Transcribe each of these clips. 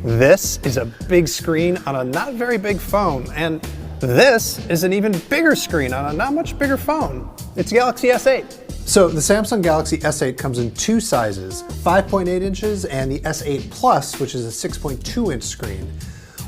This is a big screen on a not very big phone, and this is an even bigger screen on a not much bigger phone. It's Galaxy S8. So the Samsung Galaxy S8 comes in two sizes, 5.8 inches and the S8 Plus, which is a 6.2 inch screen.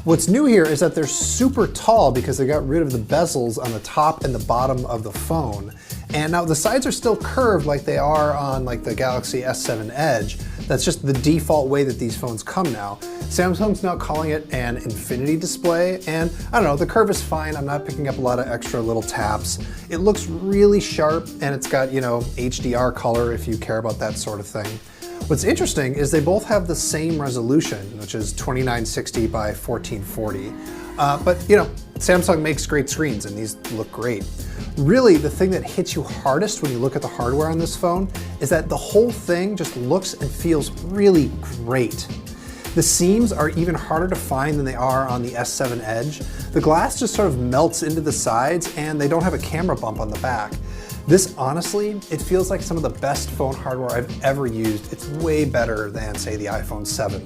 What's new here is that they're super tall because they got rid of the bezels on the top and the bottom of the phone. And now the sides are still curved like they are on like the Galaxy S7 Edge. That's just the default way that these phones come now. Samsung's now calling it an infinity display, and I don't know, the curve is fine. I'm not picking up a lot of extra little taps. It looks really sharp, and it's got, you know, HDR color if you care about that sort of thing. What's interesting is they both have the same resolution, which is 2960 by 1440. But you know, Samsung makes great screens and these look great. Really, the thing that hits you hardest when you look at the hardware on this phone is that the whole thing just looks and feels really great. The seams are even harder to find than they are on the S7 Edge. The glass just sort of melts into the sides and they don't have a camera bump on the back. This, honestly, it feels like some of the best phone hardware I've ever used. It's way better than, say, the iPhone 7.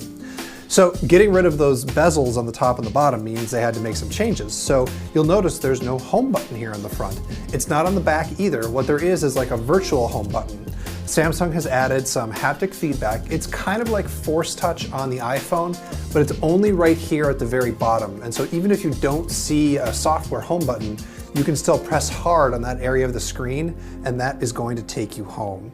So getting rid of those bezels on the top and the bottom means they had to make some changes. So you'll notice there's no home button here on the front. It's not on the back either. What there is like a virtual home button. Samsung has added some haptic feedback. It's kind of like Force Touch on the iPhone, but it's only right here at the very bottom. And so even if you don't see a software home button, you can still press hard on that area of the screen, and that is going to take you home.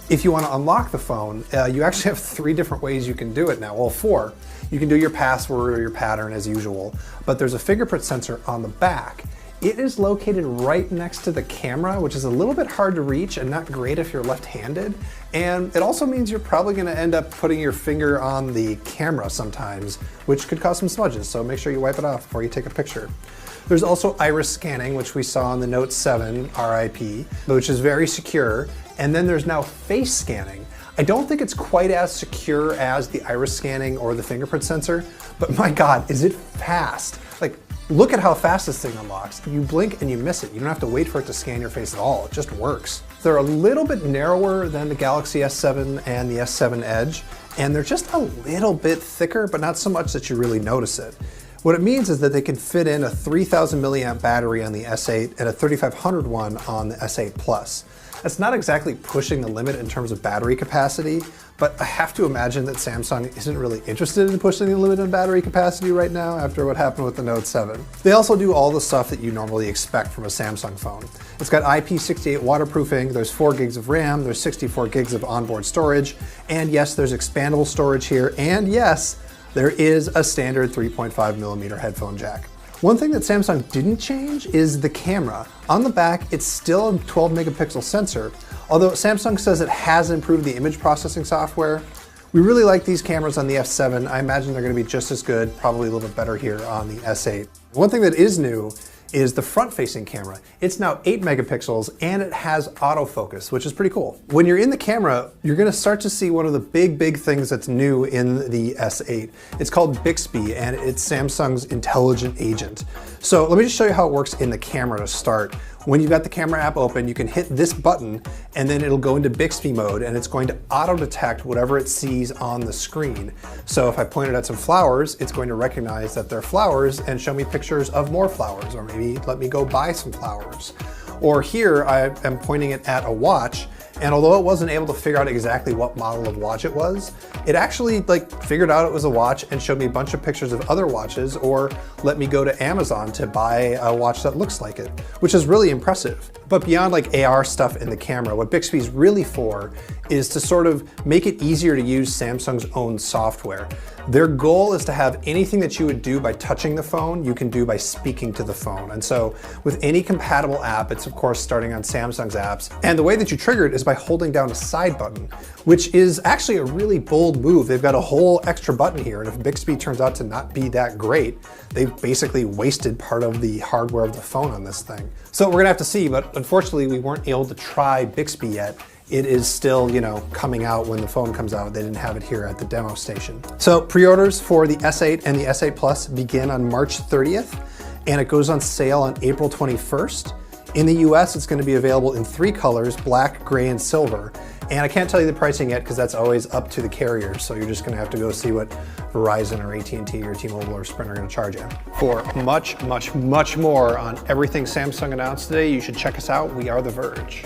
If you want to unlock the phone, you actually have 3 different ways you can do it now. Well, 4. You can do your password or your pattern as usual, but there's a fingerprint sensor on the back. It is located right next to the camera, which is a little bit hard to reach and not great if you're left-handed. And it also means you're probably going to end up putting your finger on the camera sometimes, which could cause some smudges, so make sure you wipe it off before you take a picture. There's also iris scanning, which we saw on the Note 7 RIP, which is very secure. And then there's now face scanning. I don't think it's quite as secure as the iris scanning or the fingerprint sensor, but my God, is it fast. Like, look at how fast this thing unlocks. You blink and you miss it. You don't have to wait for it to scan your face at all. It just works. They're a little bit narrower than the Galaxy S7 and the S7 Edge, and they're just a little bit thicker, but not so much that you really notice it. What it means is that they can fit in a 3000 milliamp battery on the S8 and a 3500 one on the S8 Plus. That's not exactly pushing the limit in terms of battery capacity, but I have to imagine that Samsung isn't really interested in pushing the limit in battery capacity right now after what happened with the Note 7. They also do all the stuff that you normally expect from a Samsung phone. It's got IP68 waterproofing, there's 4 gigs of RAM, there's 64 gigs of onboard storage, and yes, there's expandable storage here, and yes, there is a standard 3.5mm headphone jack. One thing that Samsung didn't change is the camera. On the back, it's still a 12 megapixel sensor, although Samsung says it has improved the image processing software. We really like these cameras on the S7. I imagine they're going to be just as good, probably a little bit better here on the S8. One thing that is new is the front-facing camera. It's now 8 megapixels and it has autofocus, which is pretty cool. When you're in the camera, you're gonna start to see one of the big things that's new in the S8. It's called Bixby and it's Samsung's intelligent agent. So let me just show you how it works in the camera to start. When you've got the camera app open, you can hit this button and then it'll go into Bixby mode and it's going to auto-detect whatever it sees on the screen. So if I pointed at some flowers, it's going to recognize that they're flowers and show me pictures of more flowers, or maybe let me go buy some flowers. Or here I am pointing it at a watch, and although it wasn't able to figure out exactly what model of watch it was, it actually figured out it was a watch and showed me a bunch of pictures of other watches, or let me go to Amazon to buy a watch that looks like it, which is really impressive. But beyond AR stuff in the camera, what Bixby's really for is to sort of make it easier to use Samsung's own software. Their goal is to have anything that you would do by touching the phone, you can do by speaking to the phone. And so with any compatible app, it's of course starting on Samsung's apps. And the way that you trigger it is by holding down a side button, which is actually a really bold move. They've got a whole extra button here. And if Bixby turns out to not be that great, they've basically wasted part of the hardware of the phone on this thing. So we're gonna have to see, but unfortunately we weren't able to try Bixby yet. It is still, coming out when the phone comes out. They didn't have it here at the demo station. So pre-orders for the S8 and the S8 Plus begin on March 30th, and it goes on sale on April 21st. In the US, it's going to be available in 3 colors, black, gray, and silver. And I can't tell you the pricing yet because that's always up to the carrier. So you're just going to have to go see what Verizon or AT&T or T-Mobile or Sprint are going to charge you. For much, much, much more on everything Samsung announced today, you should check us out. We are The Verge.